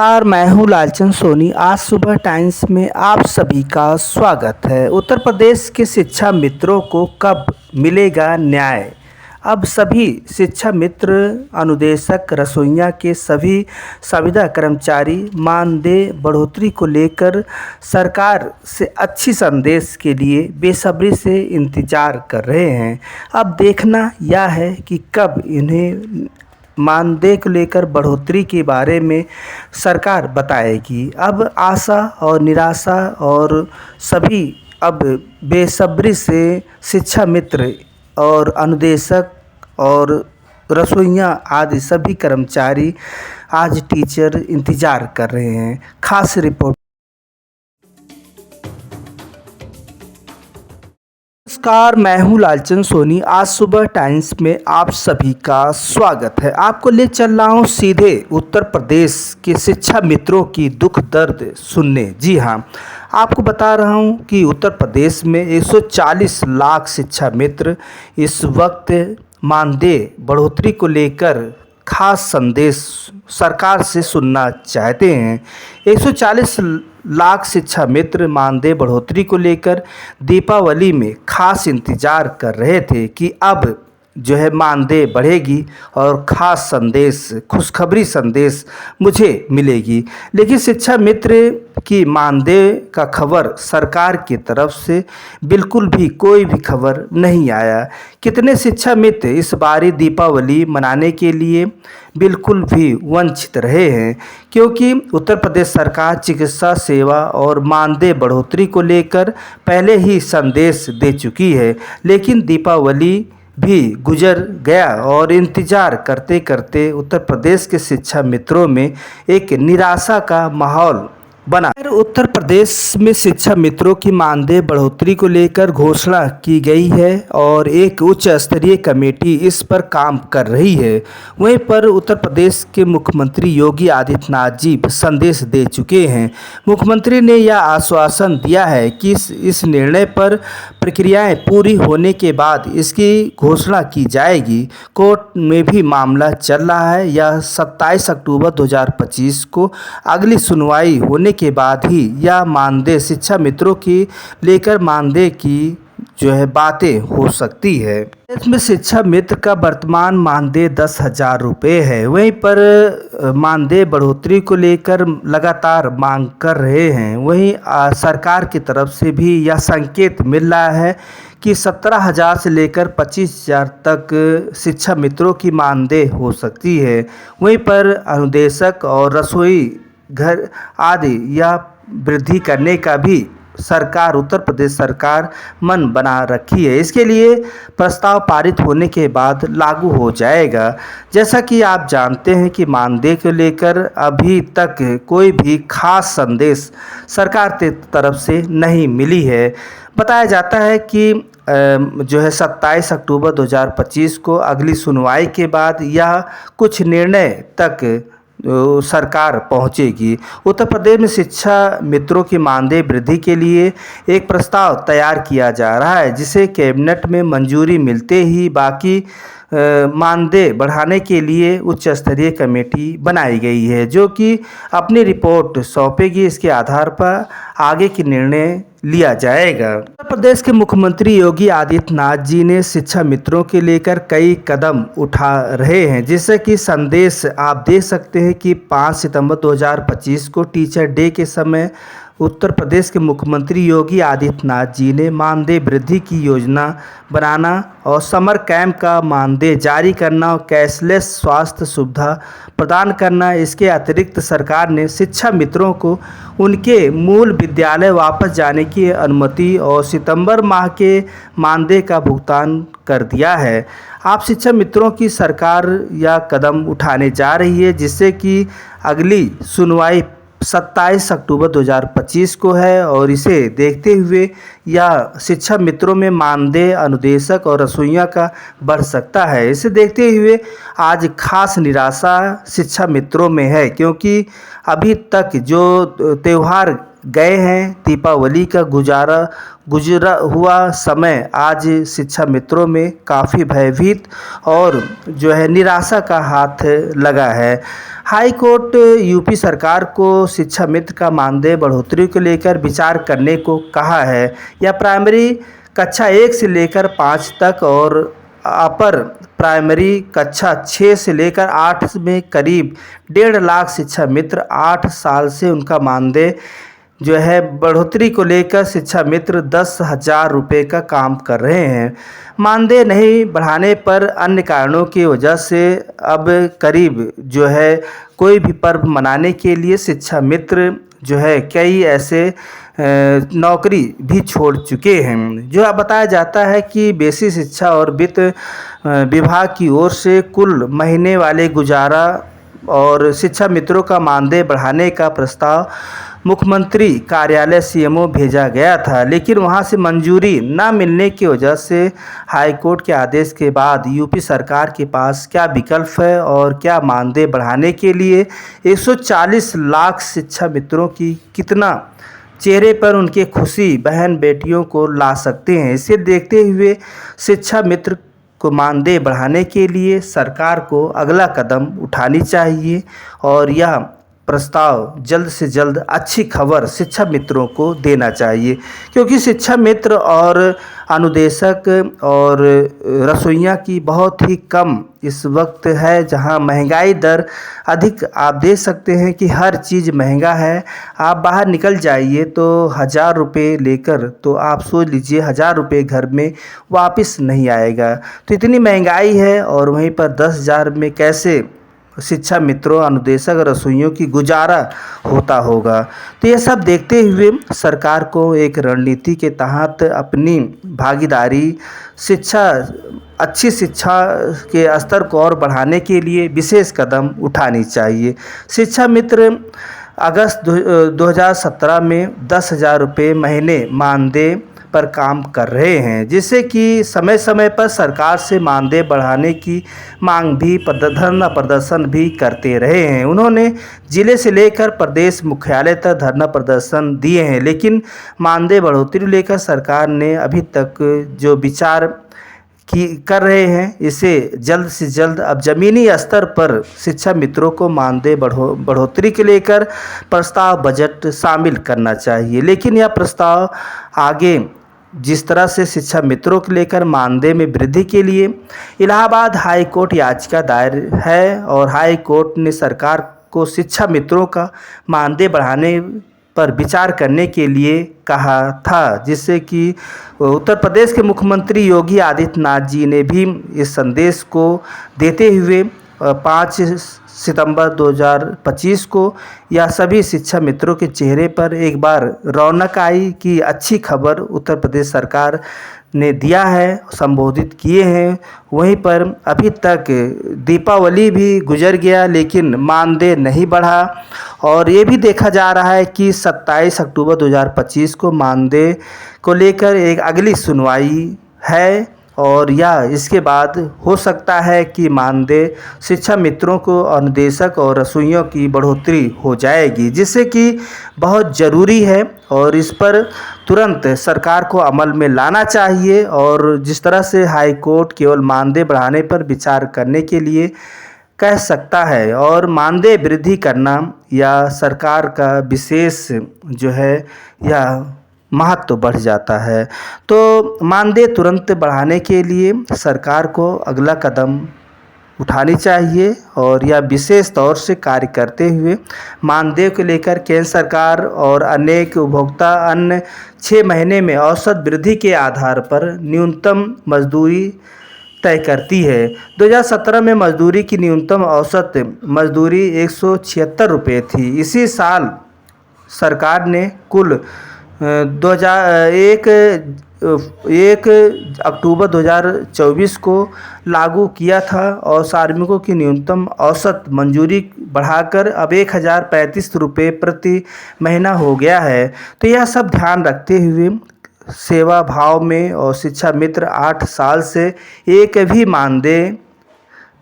नमस्कार, मैं हूँ लालचंद सोनी। आज सुबह टाइम्स में आप सभी का स्वागत है। उत्तर प्रदेश के शिक्षा मित्रों को कब मिलेगा न्याय? अब सभी शिक्षा मित्र, अनुदेशक, रसोइया के सभी संविदा कर्मचारी मानदेय बढ़ोतरी को लेकर सरकार से अच्छी संदेश के लिए बेसब्री से इंतज़ार कर रहे हैं। अब देखना यह है कि कब इन्हें मानदेय को लेकर बढ़ोतरी के बारे में सरकार बताएगी। अब आशा और निराशा और सभी अब बेसब्री से शिक्षा मित्र और अनुदेशक और रसोइया आदि सभी कर्मचारी आज टीचर इंतज़ार कर रहे हैं। खास रिपोर्ट। नमस्कार, मैं हूँ लालचंद सोनी। आज सुबह टाइम्स में आप सभी का स्वागत है। आपको ले चल रहा हूँ सीधे उत्तर प्रदेश के शिक्षा मित्रों की दुख दर्द सुनने। जी हाँ, आपको बता रहा हूँ कि उत्तर प्रदेश में 140 लाख शिक्षा मित्र इस वक्त मानदेय बढ़ोतरी को लेकर खास संदेश सरकार से सुनना चाहते हैं। 140 लाख शिक्षा मित्र मानदेय बढ़ोतरी को लेकर दीपावली में खास इंतज़ार कर रहे थे कि अब जो है मानदेय बढ़ेगी और ख़ास संदेश, खुशखबरी संदेश मुझे मिलेगी। लेकिन शिक्षा मित्र की मानदेय का खबर सरकार की तरफ से बिल्कुल भी कोई भी खबर नहीं आया। कितने शिक्षा मित्र इस बारी दीपावली मनाने के लिए बिल्कुल भी वंचित रहे हैं, क्योंकि उत्तर प्रदेश सरकार चिकित्सा सेवा और मानदेय बढ़ोतरी को लेकर पहले ही संदेश दे चुकी है। लेकिन दीपावली भी गुजर गया और इंतज़ार करते करते उत्तर प्रदेश के शिक्षा मित्रों में एक निराशा का माहौल बना। उत्तर प्रदेश में शिक्षा मित्रों की मानदेय बढ़ोतरी को लेकर घोषणा की गई है और एक उच्च स्तरीय कमेटी इस पर काम कर रही है। वहीं पर उत्तर प्रदेश के मुख्यमंत्री योगी आदित्यनाथ जी संदेश दे चुके हैं। मुख्यमंत्री ने यह आश्वासन दिया है कि इस निर्णय पर प्रक्रियाएं पूरी होने के बाद इसकी घोषणा की जाएगी। कोर्ट में भी मामला चल रहा है। यह 27 अक्टूबर 2025 को अगली सुनवाई होने के बाद ही यह मानदेय शिक्षा मित्रों की लेकर मानदेय की जो है बातें हो सकती है। इसमें शिक्षा मित्र का वर्तमान मानदेय 10,000 रुपये है। वहीं पर मानदेय बढ़ोतरी को लेकर लगातार मांग कर रहे हैं। वहीं सरकार की तरफ से भी यह संकेत मिल रहा है कि 17,000 से लेकर 25,000 तक शिक्षा मित्रों की मानदेय हो सकती है। वहीं पर अनुदेशक और रसोई घर आदि या वृद्धि करने का भी सरकार, उत्तर प्रदेश सरकार मन बना रखी है। इसके लिए प्रस्ताव पारित होने के बाद लागू हो जाएगा। जैसा कि आप जानते हैं कि मानदेय को लेकर अभी तक कोई भी खास संदेश सरकार की तरफ से नहीं मिली है। बताया जाता है कि जो है 27 अक्टूबर 2025 को अगली सुनवाई के बाद यह कुछ निर्णय तक सरकार पहुंचेगी। उत्तर प्रदेश में शिक्षा मित्रों की मानदेय वृद्धि के लिए एक प्रस्ताव तैयार किया जा रहा है, जिसे कैबिनेट में मंजूरी मिलते ही बाकी मानदेय बढ़ाने के लिए उच्च स्तरीय कमेटी बनाई गई है, जो कि अपनी रिपोर्ट सौंपेगी। इसके आधार पर आगे की निर्णय लिया जाएगा। उत्तर प्रदेश के मुख्यमंत्री योगी आदित्यनाथ जी ने शिक्षा मित्रों के लेकर कई कदम उठा रहे हैं, जिससे कि संदेश आप देख सकते हैं कि 5 सितंबर 2025 को टीचर डे के समय उत्तर प्रदेश के मुख्यमंत्री योगी आदित्यनाथ जी ने मानदेय वृद्धि की योजना बनाना और समर कैंप का मानदेय जारी करना और कैशलेस स्वास्थ्य सुविधा प्रदान करना। इसके अतिरिक्त सरकार ने शिक्षा मित्रों को उनके मूल विद्यालय वापस जाने की अनुमति और सितंबर माह के मानदेय का भुगतान कर दिया है। आप शिक्षा मित्रों की सरकार यह कदम उठाने जा रही है, जिससे कि अगली सुनवाई 27 अक्टूबर 2025 को है और इसे देखते हुए यह शिक्षा मित्रों में मानदेय अनुदेशक और रसोइया का बढ़ सकता है। इसे देखते हुए आज खास निराशा शिक्षा मित्रों में है, क्योंकि अभी तक जो त्यौहार गए हैं। दीपावली का गुजरा हुआ समय आज शिक्षा मित्रों में काफ़ी भयभीत और जो है निराशा का हाथ लगा है। हाई कोर्ट यूपी सरकार को शिक्षा मित्र का मानदेय बढ़ोतरी को लेकर विचार करने को कहा है। यह प्राइमरी कक्षा 1 से लेकर 5 तक और अपर प्राइमरी कक्षा 6 से लेकर 8 में करीब 1.5 लाख शिक्षा मित्र 8 साल से उनका मानदेय जो है बढ़ोतरी को लेकर शिक्षा मित्र 10,000 रुपये का काम कर रहे हैं। मानदेय नहीं बढ़ाने पर अन्य कारणों की वजह से अब करीब जो है कोई भी पर्व मनाने के लिए शिक्षा मित्र जो है कई ऐसे नौकरी भी छोड़ चुके हैं। जो अब बताया जाता है कि बेसिक शिक्षा और वित्त विभाग की ओर से कुल महीने वाले गुजारा और शिक्षा मित्रों का मानदेय बढ़ाने का प्रस्ताव मुख्यमंत्री कार्यालय सीएमओ भेजा गया था, लेकिन वहां से मंजूरी न मिलने की वजह से हाईकोर्ट के आदेश के बाद यूपी सरकार के पास क्या विकल्प है और क्या मानदेय बढ़ाने के लिए 140 लाख शिक्षा मित्रों की कितना चेहरे पर उनके खुशी बहन बेटियों को ला सकते हैं। इसे देखते हुए शिक्षा मित्र को मानदेय बढ़ाने के लिए सरकार को अगला कदम उठानी चाहिए और यह प्रस्ताव जल्द से जल्द अच्छी खबर शिक्षा मित्रों को देना चाहिए, क्योंकि शिक्षा मित्र और अनुदेशक और रसोइयाँ की बहुत ही कम इस वक्त है, जहां महंगाई दर अधिक। आप देख सकते हैं कि हर चीज़ महंगा है। आप बाहर निकल जाइए तो 1,000 रुपये लेकर तो आप सोच लीजिए 1,000 रुपये घर में वापस नहीं आएगा। तो इतनी महंगाई है और वहीं पर 10,000 में कैसे शिक्षा मित्रों अनुदेशक रसोइयों की गुजारा होता होगा। तो ये सब देखते हुए सरकार को एक रणनीति के तहत अपनी भागीदारी अच्छी शिक्षा के स्तर को और बढ़ाने के लिए विशेष कदम उठानी चाहिए। शिक्षा मित्र अगस्त 2017 में 10,000 रुपये महीने मानदेय पर काम कर रहे हैं, जिससे कि समय समय पर सरकार से मानदेय बढ़ाने की मांग भी धरना प्रदर्शन भी करते रहे हैं। उन्होंने जिले से लेकर प्रदेश मुख्यालय तक धरना प्रदर्शन दिए हैं, लेकिन मानदेय बढ़ोतरी लेकर सरकार ने अभी तक जो विचार कर रहे हैं, इसे जल्द से जल्द अब ज़मीनी स्तर पर शिक्षा मित्रों को मानदेय बढ़ोतरी के लेकर प्रस्ताव बजट शामिल करना चाहिए। लेकिन यह प्रस्ताव आगे जिस तरह से शिक्षा मित्रों को लेकर मानदेय में वृद्धि के लिए इलाहाबाद हाई कोर्ट याचिका दायर है और हाई कोर्ट ने सरकार को शिक्षा मित्रों का मानदेय बढ़ाने पर विचार करने के लिए कहा था, जिससे कि उत्तर प्रदेश के मुख्यमंत्री योगी आदित्यनाथ जी ने भी इस संदेश को देते हुए 5 सितंबर 2025 को यह सभी शिक्षा मित्रों के चेहरे पर एक बार रौनक आई कि अच्छी खबर उत्तर प्रदेश सरकार ने दिया है, संबोधित किए हैं। वहीं पर अभी तक दीपावली भी गुजर गया लेकिन मानदेय नहीं बढ़ा और ये भी देखा जा रहा है कि 27 अक्टूबर 2025 को मानदेय को लेकर एक अगली सुनवाई है और या इसके बाद हो सकता है कि मानदेय शिक्षा मित्रों को अनुदेशक और रसोइयों की बढ़ोतरी हो जाएगी, जिससे कि बहुत ज़रूरी है और इस पर तुरंत सरकार को अमल में लाना चाहिए। और जिस तरह से हाई कोर्ट केवल मानदेय बढ़ाने पर विचार करने के लिए कह सकता है और मानदेय वृद्धि करना या सरकार का विशेष जो है या महत्व बढ़ जाता है। तो मानदेय तुरंत बढ़ाने के लिए सरकार को अगला कदम उठानी चाहिए और यह विशेष तौर से कार्य करते हुए मानदेय को लेकर केंद्र सरकार और अनेक उपभोक्ता अन्य 6 महीने में औसत वृद्धि के आधार पर न्यूनतम मजदूरी तय करती है। 2017 में मजदूरी की न्यूनतम औसत मजदूरी 176 रुपये थी। इसी साल सरकार ने कुल 1 अक्टूबर 2024 को लागू किया था और श्रमिकों की न्यूनतम औसत मंजूरी बढ़ाकर अब 1,035 रुपये प्रति महीना हो गया है। तो यह सब ध्यान रखते हुए सेवा भाव में और शिक्षा मित्र 8 साल से एक भी मानदेय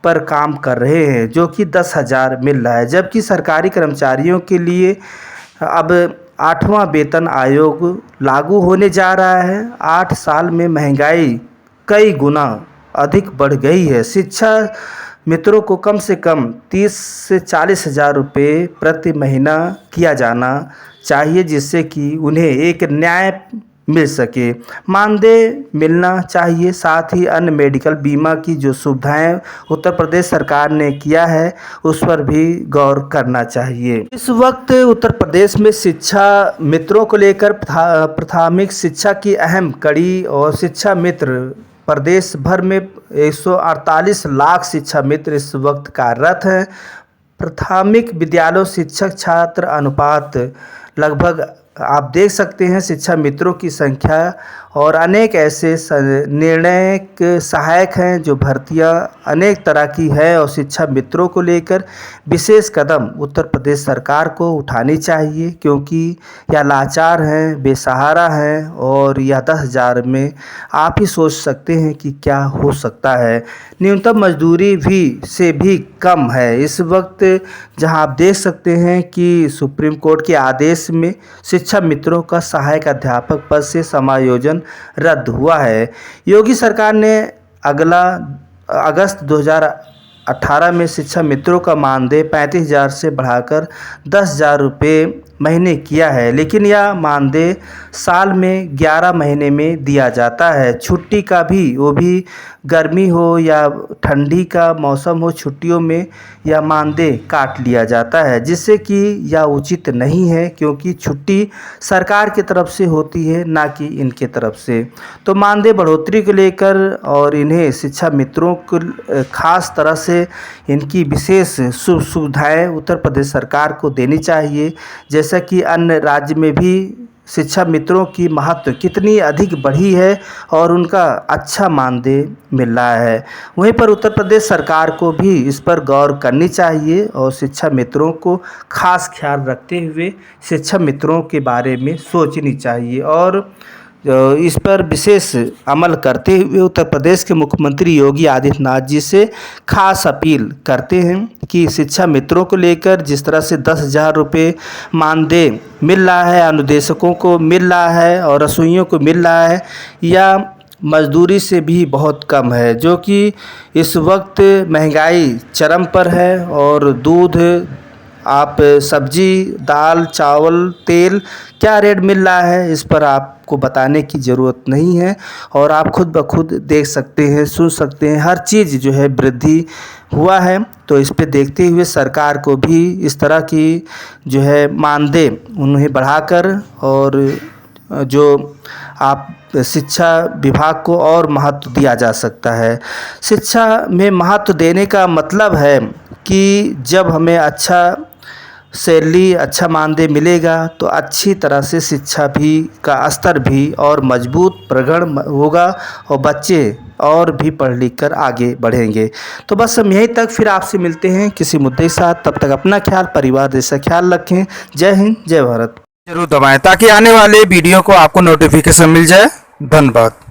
पर काम कर रहे हैं, जो कि 10,000 मिल रहा है, जबकि सरकारी कर्मचारियों के लिए अब 8वां वेतन आयोग लागू होने जा रहा है। 8 साल में महंगाई कई गुना अधिक बढ़ गई है। शिक्षा मित्रों को कम से कम 30 से 40 हज़ार रुपये प्रति महीना किया जाना चाहिए, जिससे कि उन्हें एक न्याय मिल सके। मानदेय मिलना चाहिए। साथ ही अन्य मेडिकल बीमा की जो सुविधाएं उत्तर प्रदेश सरकार ने किया है उस पर भी गौर करना चाहिए। इस वक्त उत्तर प्रदेश में शिक्षा मित्रों को लेकर प्राथमिक शिक्षा की अहम कड़ी और शिक्षा मित्र प्रदेश भर में 148 लाख शिक्षा मित्र इस वक्त कार्यरत हैं। प्राथमिक विद्यालयों शिक्षक छात्र अनुपात लगभग आप देख सकते हैं। शिक्षा मित्रों की संख्या और अनेक ऐसे निर्णायक सहायक हैं जो भर्तियां अनेक तरह की है और शिक्षा मित्रों को लेकर विशेष कदम उत्तर प्रदेश सरकार को उठानी चाहिए, क्योंकि यह लाचार हैं, बेसहारा हैं और यह 10,000 में आप ही सोच सकते हैं कि क्या हो सकता है। न्यूनतम मजदूरी से भी कम है इस वक्त, जहां आप देख सकते हैं कि सुप्रीम कोर्ट के आदेश में शिक्षा मित्रों का सहायक अध्यापक पद से समायोजन रद्द हुआ है। योगी सरकार ने अगस्त 2018 में शिक्षा मित्रों का मानदेय 35,000 से बढ़ाकर 10,000 रुपये महीने किया है, लेकिन यह मानदेय साल में 11 महीने में दिया जाता है। छुट्टी का भी, वो भी गर्मी हो या ठंडी का मौसम हो, छुट्टियों में यह मानदेय काट लिया जाता है, जिससे कि यह उचित नहीं है, क्योंकि छुट्टी सरकार की तरफ से होती है ना कि इनके तरफ से। तो मानदेय बढ़ोतरी को लेकर और इन्हें शिक्षा मित्रों को खास तरह से इनकी विशेष सुविधाएं उत्तर प्रदेश सरकार को देनी चाहिए। जैसा कि अन्य राज्य में भी शिक्षा मित्रों की महत्व कितनी अधिक बढ़ी है और उनका अच्छा मानदेय मिल रहा है, वहीं पर उत्तर प्रदेश सरकार को भी इस पर गौर करनी चाहिए और शिक्षा मित्रों को खास ख्याल रखते हुए शिक्षा मित्रों के बारे में सोचनी चाहिए और इस पर विशेष अमल करते हुए उत्तर प्रदेश के मुख्यमंत्री योगी आदित्यनाथ जी से खास अपील करते हैं कि शिक्षा मित्रों को लेकर जिस तरह से 10,000 रुपये मानदेय मिल रहा है, अनुदेशकों को मिल रहा है और रसोइयों को मिल रहा है, या मजदूरी से भी बहुत कम है, जो कि इस वक्त महंगाई चरम पर है। और दूध, आप सब्जी, दाल, चावल, तेल क्या रेट मिल रहा है इस पर आपको बताने की ज़रूरत नहीं है और आप खुद ब खुद देख सकते हैं, सुन सकते हैं, हर चीज़ जो है वृद्धि हुआ है। तो इस पे देखते हुए सरकार को भी इस तरह की जो है मानदेय उन्हें बढ़ाकर और जो आप शिक्षा विभाग को और महत्व दिया जा सकता है। शिक्षा में महत्व देने का मतलब है कि जब हमें अच्छा सैलरी, अच्छा मानदेय मिलेगा तो अच्छी तरह से शिक्षा भी का स्तर भी और मजबूत प्रगढ़ होगा और बच्चे और भी पढ़ लिख कर आगे बढ़ेंगे। तो बस हम यहीं तक, फिर आपसे मिलते हैं किसी मुद्दे के साथ। तब तक अपना ख्याल, परिवार जैसा ख्याल रखें। जय हिंद, जय भारत। जरूर दबाएं ताकि आने वाले वीडियो को आपको नोटिफिकेशन मिल जाए। धन्यवाद।